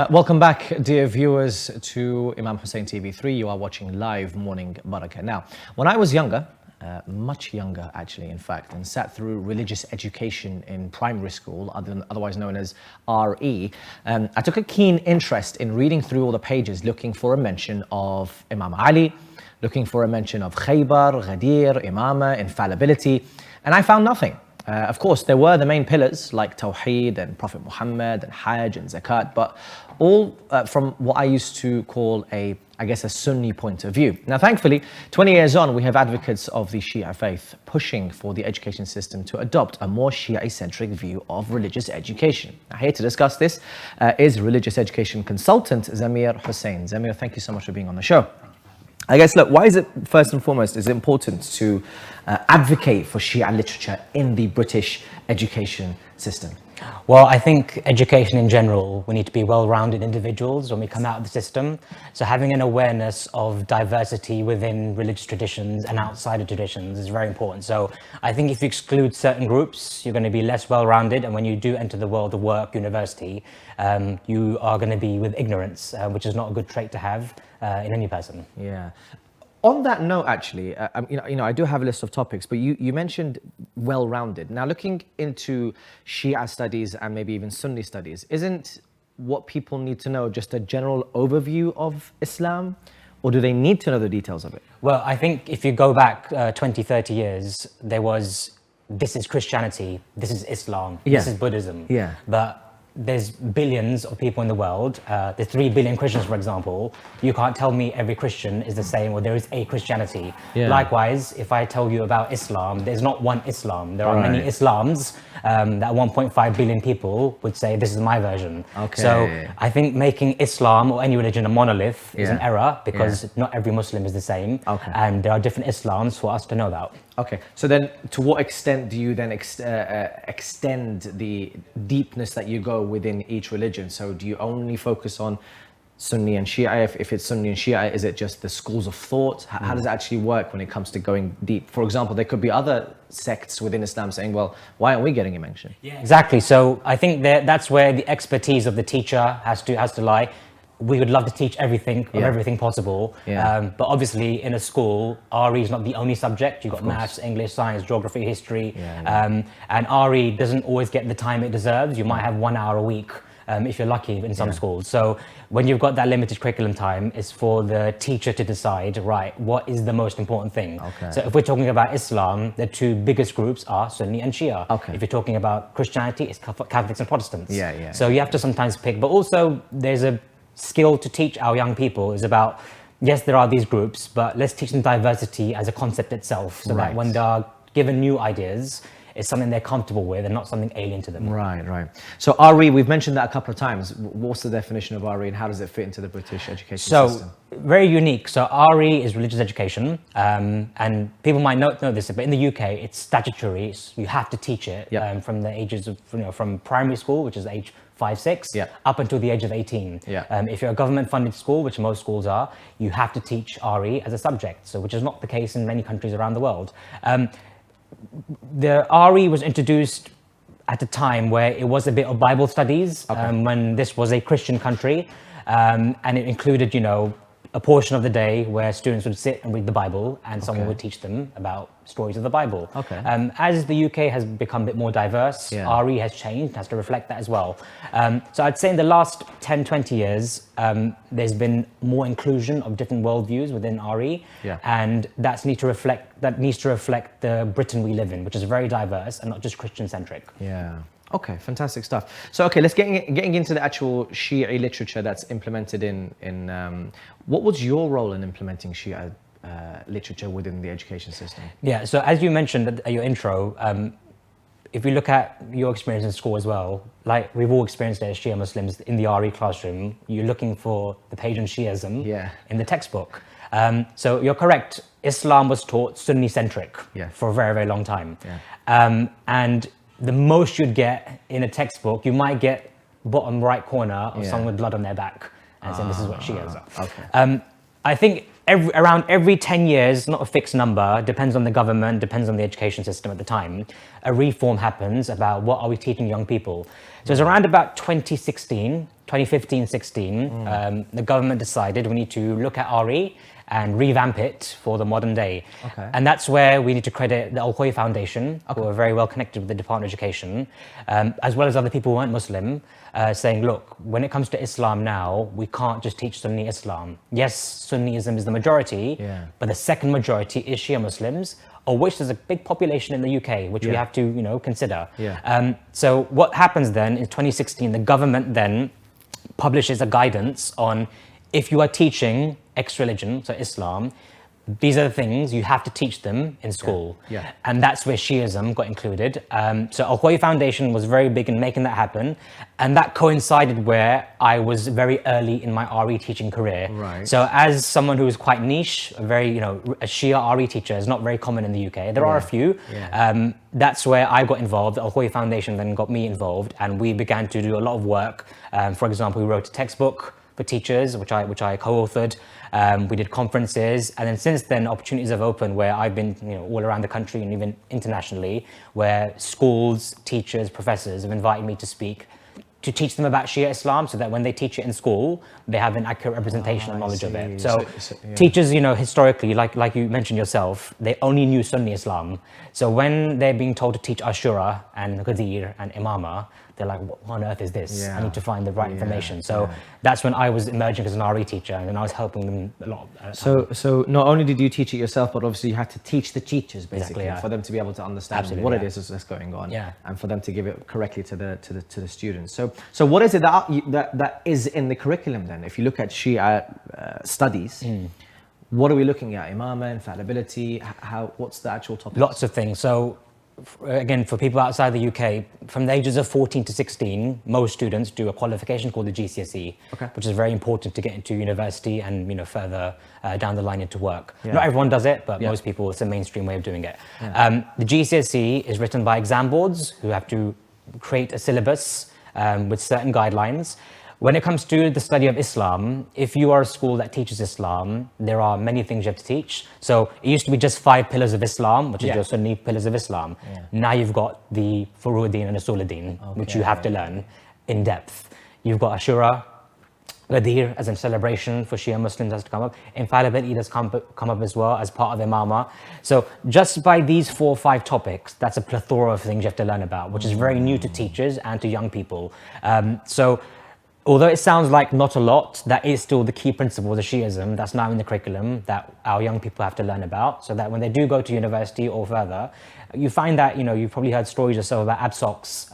Welcome back, dear viewers, to Imam Hussein TV 3. You are watching live Morning Barakah. Now, when I was younger, much younger actually, in fact, and sat through religious education in primary school, otherwise known as RE, I took a keen interest in reading through all the pages, looking for a mention of Imam Ali, looking for a mention of Khaybar, Ghadir, Imama, infallibility, and I found nothing. Of course, there were the main pillars like Tawheed and Prophet Muhammad and Hajj and Zakat, but all from what I used to call a Sunni point of view. Now, thankfully, 20 years on, we have advocates of the Shia faith pushing for the education system to adopt a more Shia-centric view of religious education. Now, here to discuss this is religious education consultant Zameer Hussain. Zameer, thank you so much for being on the show. I guess, look, why is it, first and foremost, is it important to advocate for Shia literature in the British education system? Well, I think education in general, we need to be well-rounded individuals when we come out of the system. So having an awareness of diversity within religious traditions and outside of traditions is very important. So I think if you exclude certain groups, you're going to be less well-rounded. And when you do enter the world of work, university, you are going to be with ignorance, which is not a good trait to have in any person. Yeah. On that note, actually, I do have a list of topics, but you mentioned well-rounded. Now, looking into Shia studies and maybe even Sunni studies, isn't what people need to know just a general overview of Islam, or do they need to know the details of it? Well, I think if you go back 20, 30 years, there was, this is Christianity, this is Islam, this is Buddhism. Yeah. But there's billions of people in the world. There's 3 billion Christians, for example. You can't tell me every Christian is the same or there is a Christianity. Yeah. Likewise, if I tell you about Islam, there's not one Islam. There are many Islams that 1.5 billion people would say, this is my version. Okay. So I think making Islam or any religion a monolith is an error because not every Muslim is the same. Okay. And there are different Islams for us to know about. Okay, so then to what extent do you then extend the deepness that you go within each religion? So do you only focus on Sunni and Shia? If it's Sunni and Shia, is it just the schools of thought? How does it actually work when it comes to going deep? For example, there could be other sects within Islam saying, well, why aren't we getting a mention? Yeah, exactly. So I think that's where the expertise of the teacher has to lie. We would love to teach everything of everything possible, but obviously in a school, RE is not the only subject. You've got maths, English, science, geography, history, and RE doesn't always get the time it deserves. You might have 1 hour a week if you're lucky in some schools. So when you've got that limited curriculum time, it's for the teacher to decide, right, what is the most important thing? Okay. So if we're talking about Islam, the 2 biggest groups are Sunni and Shia. Okay. If you're talking about Christianity, it's Catholics and Protestants. Yeah. So you have to sometimes pick, but also there's a skill to teach our young people is about, yes, there are these groups, but let's teach them diversity as a concept itself, so that when they're given new ideas, it's something they're comfortable with and not something alien to them. Right. So RE, we've mentioned that a couple of times. What's the definition of RE and how does it fit into the British education system? Very unique. So RE is religious education, and people might not know this, but in the UK, it's statutory. So you have to teach it from the ages of, from primary school, which is age 5, 6, up until the age of 18. If you're a government-funded school, which most schools are, you have to teach RE as a subject, so which is not the case in many countries around the world. The RE was introduced at a time where it was a bit of Bible studies, when this was a Christian country, and it included, a portion of the day where students would sit and read the Bible and someone would teach them about stories of the Bible. As the UK has become a bit more diverse, RE has changed, has to reflect that as well. So I'd say in the last 10, 20 years, there's been more inclusion of different worldviews within RE, and that needs to reflect the Britain we live in, which is very diverse and not just Christian-centric. Okay, fantastic stuff. So, okay, let's getting into the actual Shia literature that's implemented in what was your role in implementing Shia literature within the education system? Yeah, so as you mentioned at your intro, if you look at your experience in school as well, like we've all experienced it as Shia Muslims in the RE classroom, you're looking for the page on Shiism in the textbook. So you're correct, Islam was taught Sunni-centric for a very, very long time. And the most you'd get in a textbook, you might get bottom right corner of someone with blood on their back and saying this is what Shias are. I think around every 10 years, not a fixed number, depends on the government, depends on the education system at the time, a reform happens about what are we teaching young people. So it's around about 2016 2015-16, the government decided we need to look at RE and revamp it for the modern day. Okay. And that's where we need to credit the Al Khoi Foundation, who are very well connected with the Department of Education, as well as other people who aren't Muslim, saying, look, when it comes to Islam now, we can't just teach Sunni Islam. Yes, Sunniism is the majority, but the second majority is Shia Muslims, of which there's a big population in the UK, which we have to, consider. So what happens then in 2016, the government then publishes a guidance on if you are teaching ex-religion, so Islam, these are the things you have to teach them in school. And that's where Shi'ism got included. So Al Khoi Foundation was very big in making that happen. And that coincided where I was very early in my RE teaching career. So as someone who is quite niche, a Shia RE teacher is not very common in the UK. There are a few. That's where I got involved. The Al Khoi Foundation then got me involved, and we began to do a lot of work. For example, we wrote a textbook for teachers, which I co-authored. We did conferences, and then since then opportunities have opened where I've been all around the country and even internationally, where schools, teachers, professors have invited me to speak, to teach them about Shia Islam, so that when they teach it in school, they have an accurate representation and knowledge of it. So teachers, historically, like you mentioned yourself, they only knew Sunni Islam. So when they're being told to teach Ashura and Ghadir and Imama, they're like, what on earth is this? I need to find the right information. So that's when I was emerging as an RE teacher, and then I was helping them a lot. So not only did you teach it yourself, but obviously you had to teach the teachers, basically, for them to be able to understand what it is that's going on, and for them to give it correctly to the students. So what is it that is in the curriculum then? If you look at Shia studies, what are we looking at? Imama, infallibility, what's the actual topic? Lots of things. So again, for people outside the UK, from the ages of 14 to 16, most students do a qualification called the GCSE, which is very important to get into university and further down the line into work. Not everyone does it, but most people, it's a mainstream way of doing it. The GCSE is written by exam boards who have to create a syllabus with certain guidelines. When it comes to the study of Islam, if you are a school that teaches Islam, there are many things you have to teach. So it used to be just 5 pillars of Islam, which is your Sunni pillars of Islam. Now you've got the Furu'uddin and Usuluddin, which you have to learn in depth. You've got Ashura, Ghadir as a celebration for Shia Muslims has to come up. Infallibility does come up as well as part of Imama. So just by these 4 or 5 topics, that's a plethora of things you have to learn about, which is very new to teachers and to young people. So although it sounds like not a lot, that is still the key principle of Shi'ism that's now in the curriculum that our young people have to learn about, so that when they do go to university or further, you find that, you've probably heard stories or so about absocs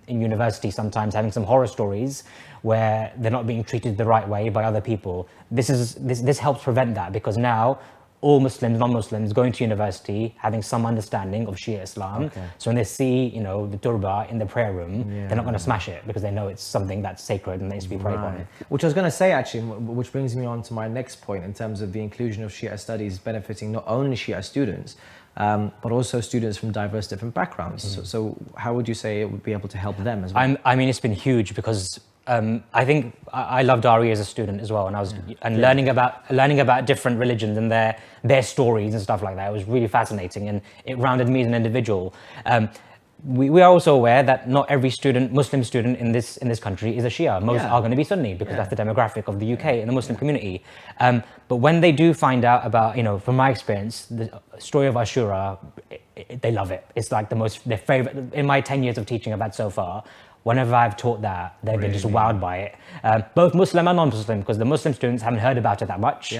in university sometimes having some horror stories where they're not being treated the right way by other people. This helps prevent that, because now all Muslims, non-Muslims going to university having some understanding of Shia Islam. So when they see, the turba in the prayer room, they're not going to smash it, because they know it's something that's sacred and needs to be prayed on. Which I was going to say, actually, which brings me on to my next point in terms of the inclusion of Shia studies benefiting not only Shia students, but also students from diverse different backgrounds. So how would you say it would be able to help them as well? I mean, it's been huge, because I think I loved RE as a student as well, and I was learning about different religions and their stories and stuff like that. It was really fascinating, and it rounded me as an individual. We are also aware that not every Muslim student in this country is a Shia. Most are going to be Sunni, because that's the demographic of the UK and the Muslim community. But when they do find out about, from my experience, the story of Ashura, they love it. It's like their favorite in my 10 years of teaching I've had so far. Whenever I've taught that, they've been just wowed by it. Both Muslim and non-Muslim, because the Muslim students haven't heard about it that much.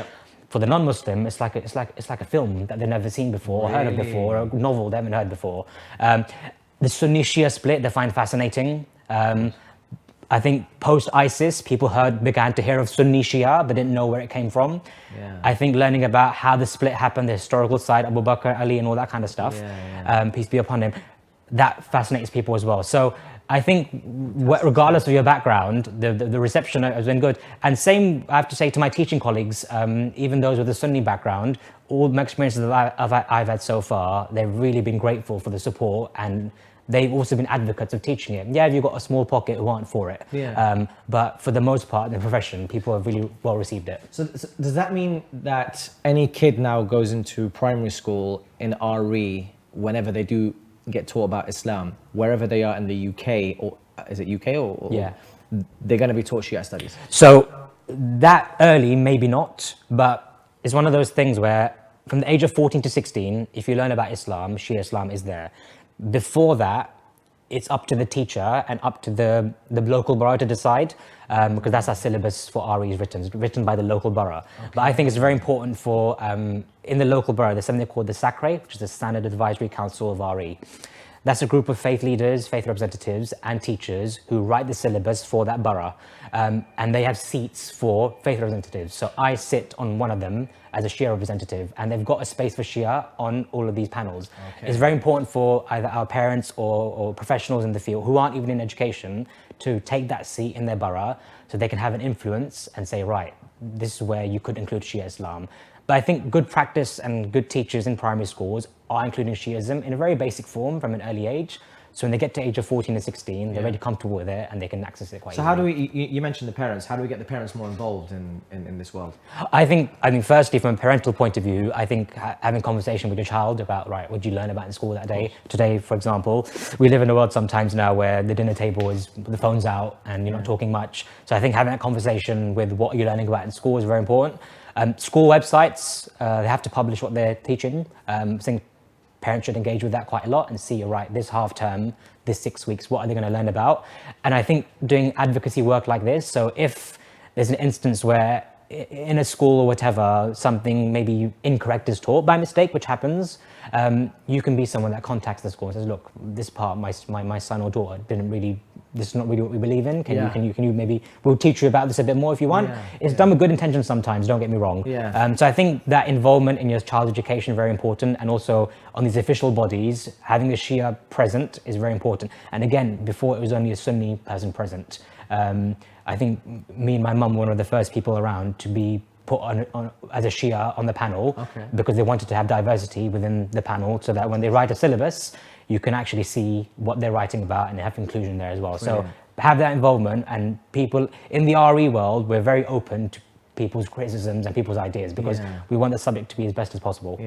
For the non-Muslim, it's like a film that they've never seen before, or heard of before, or a novel they haven't heard before. The Sunni-Shia split, they find fascinating. I think post-ISIS, people began to hear of Sunni-Shia, but didn't know where it came from. I think learning about how the split happened, the historical side, Abu Bakr, Ali, and all that kind of stuff, peace be upon him, that fascinates people as well. So I think regardless of your background, the reception has been good. And same, I have to say to my teaching colleagues, even those with a Sunni background, all my experiences that I've had so far, they've really been grateful for the support, and they've also been advocates of teaching it. Yeah, you've got a small pocket who aren't for it. But for the most part in the profession, people have really well received it. So does that mean that any kid now goes into primary school in RE, whenever they do get taught about Islam, wherever they are in the UK, or is it UK or they're going to be taught Shia studies? So that early, maybe not, but it's one of those things where from the age of 14 to 16, if you learn about Islam, Shia Islam is there. Before that, it's up to the teacher and up to the local borough to decide, because that's our syllabus for RE is written. It's written by the local borough. Okay. But I think it's very important for, in the local borough, there's something called the SACRE, which is the Standard Advisory Council of RE. That's a group of faith leaders, faith representatives, and teachers who write the syllabus for that borough. And they have seats for faith representatives. So I sit on one of them as a Shia representative, and they've got a space for Shia on all of these panels. Okay. It's very important for either our parents or professionals in the field who aren't even in education to take that seat in their borough so they can have an influence and say, right, this is where you could include Shia Islam. But I think good practice and good teachers in primary schools are including Shiism in a very basic form from an early age. So when they get to age of 14 and 16, they're already comfortable with it and they can access it quite easily. So how do we, you mentioned the parents, how do we get the parents more involved in this world? I think firstly, from a parental point of view, I think having conversation with your child about, right, what did you learn about in school that day? Today, for example, we live in a world sometimes now where the dinner table is, the phone's out and you're not talking much. So I think having that conversation with what you're learning about in school is very important. School websites, they have to publish what they're teaching. I think parents should engage with that quite a lot and see, right, this half term, this 6 weeks, what are they going to learn about? And I think doing advocacy work like this, so if there's an instance where in a school or whatever, something maybe incorrect is taught by mistake, which happens, you can be someone that contacts the school and says, look, this part, my son or daughter didn't really, this is not really what we believe in. Can you maybe, we'll teach you about this a bit more if you want. It's done with good intentions sometimes, don't get me wrong. So I think that involvement in your child's education is very important, and also on these official bodies, having the Shia present is very important. And again, before it was only a Sunni person present. I think me and my mum were one of the first people around to be put on as a Shia on the panel, because they wanted to have diversity within the panel so that when they write a syllabus, you can actually see what they're writing about and have inclusion there as well. Brilliant. So have that involvement, and people in the RE world, we're very open to people's criticisms and people's ideas, because we want the subject to be as best as possible.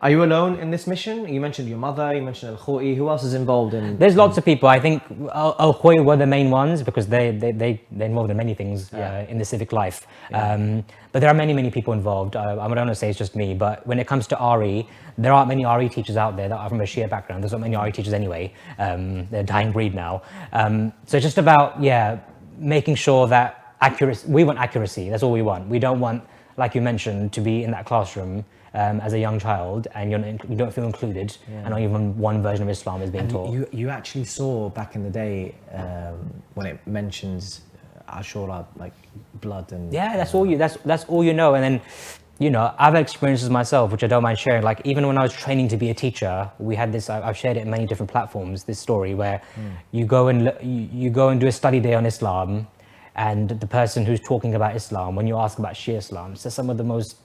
Are you alone in this mission? You mentioned your mother, you mentioned Al-Khou'i. Who else is involved in? There's lots of people. I think Al-Khou'i were the main ones because they're involved in many things in the civic life. But there are many people involved. I don't want to say it's just me, but when it comes to RE, there aren't many RE teachers out there that are from a Shia background. There's not many RE teachers anyway. They're a dying breed now. So it's just about, making sure that accuracy, we want accuracy, that's all we want. We don't want, like you mentioned, to be in that classroom as a young child and you don't feel included, and not even one version of Islam is being taught. You actually saw back in the day when it mentions Ashura, like blood and... that's all you know. And then, I've had experiences myself, which I don't mind sharing. Like even when I was training to be a teacher, we had this, I've shared it in many different platforms, this story where you go and do a study day on Islam, and the person who's talking about Islam, when you ask about Shia Islam, says some of the most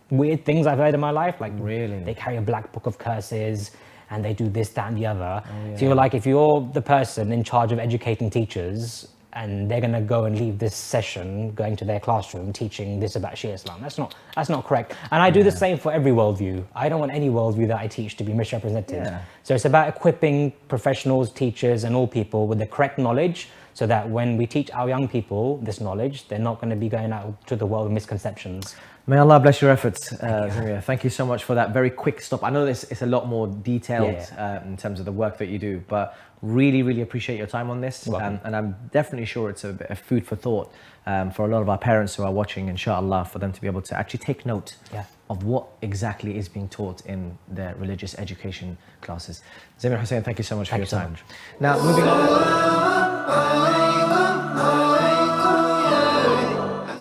weird things I've heard in my life. Like, really, they carry a black book of curses and they do this, that, and the other. So you're like, if you're the person in charge of educating teachers and they're going to go and leave this session going to their classroom teaching this about Shia Islam, that's not correct. And I do the same for every worldview. I don't want any worldview that I teach to be misrepresented. So it's about equipping professionals, teachers, and all people with the correct knowledge, so that when we teach our young people this knowledge, they're not going to be going out to the world with misconceptions. May Allah bless your efforts, Zameer. Thank you so much for that very quick stop. I know it's a lot more detailed in terms of the work that you do, but really appreciate your time on this. And I'm definitely sure it's a bit of food for thought for a lot of our parents who are watching, inshallah, for them to be able to actually take note of what exactly is being taught in their religious education classes. Zameer Hussain, thank you so much for your time. Now, moving on.